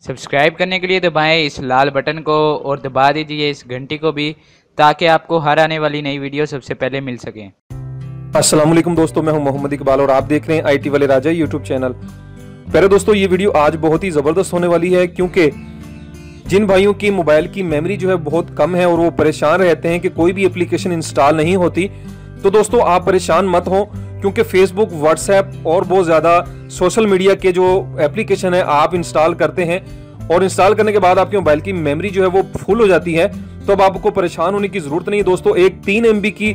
Subscribe करने के लिए दबाएं इस लाल बटन को और दबा दीजिए इस घंटी को भी, ताकि आपको हर आने वाली नई वीडियो सबसे पहले मिल सके। अस्सलाम वालेकुम दोस्तों, मैं हूं मोहम्मद इकबाल और आप देख रहे हैं आईटी वाले राजा यूट्यूब चैनल। पहले दोस्तों ये वीडियो आज बहुत ही ज़बरदस्त होने वाली है, क्योंकि जिन भाइयों की मोबाइल की मेमोरी जो है बहुत कम है और वो परेशान रहते हैं कि कोई भी एप्लीकेशन इंस्टॉल नहीं होती, तो दोस्तों आप परेशान मत हो, क्योंकि फेसबुक, व्हाट्सएप और बहुत ज़्यादा सोशल मीडिया के जो एप्लीकेशन है आप इंस्टॉल करते हैं और इंस्टॉल करने के बाद आपके मोबाइल की मेमोरी जो है वो फुल हो जाती है, तो अब आपको परेशान होने की ज़रूरत नहीं है दोस्तों। एक 3 MB की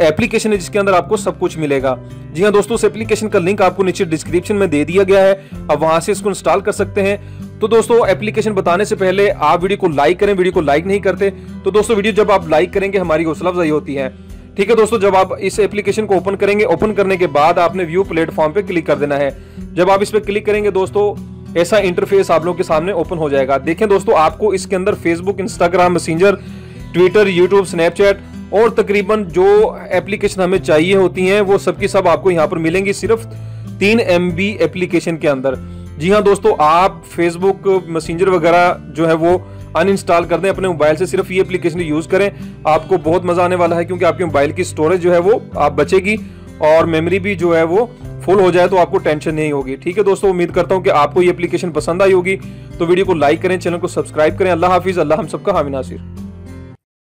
एप्लीकेशन है जिसके अंदर आपको सब कुछ मिलेगा। जी हाँ दोस्तों, उस एप्लीकेशन का लिंक आपको नीचे डिस्क्रिप्शन में दे दिया गया है, अब वहां से इसको इंस्टॉल कर सकते हैं। तो दोस्तों एप्लीकेशन बताने से पहले आप वीडियो को लाइक करें, वीडियो को लाइक नहीं करते तो दोस्तों वीडियो जब आप लाइक करेंगे हमारी हौसला अफजाई होती है। ठीक है दोस्तों, जब आप इस एप्लीकेशन को ओपन करेंगे, ओपन करने के बाद आपने व्यू प्लेटफॉर्म पे क्लिक कर देना है। जब आप इस पे क्लिक करेंगे दोस्तों ऐसा इंटरफेस आप लोगों के सामने ओपन हो जाएगा। देखें दोस्तों, आपको इसके अंदर Facebook, Instagram, messenger, Twitter, YouTube, Snapchat और तकरीबन जो एप्लीकेशन हमें चाहिए होती हैं वो सबकी सब आपको यहाँ पर मिलेंगी, सिर्फ 3 MB एप्लीकेशन के अंदर। जी हाँ दोस्तों, आप फेसबुक, मैसेंजर वगैरह जो है वो अनइंस्टॉल कर दें अपने मोबाइल से, सिर्फ ये एप्लीकेशन यूज करें, आपको बहुत मजा आने वाला है, क्योंकि आपके मोबाइल की स्टोरेज जो है वो आप बचेगी और मेमोरी भी जो है वो फुल हो जाए तो आपको टेंशन नहीं होगी। ठीक है दोस्तों, उम्मीद करता हूँ कि आपको ये एप्लीकेशन पसंद आई होगी, तो वीडियो को लाइक करें, चैनल को सब्सक्राइब करें। अल्लाह हाफिज, अल्लाह हम सबका हामी नासिर।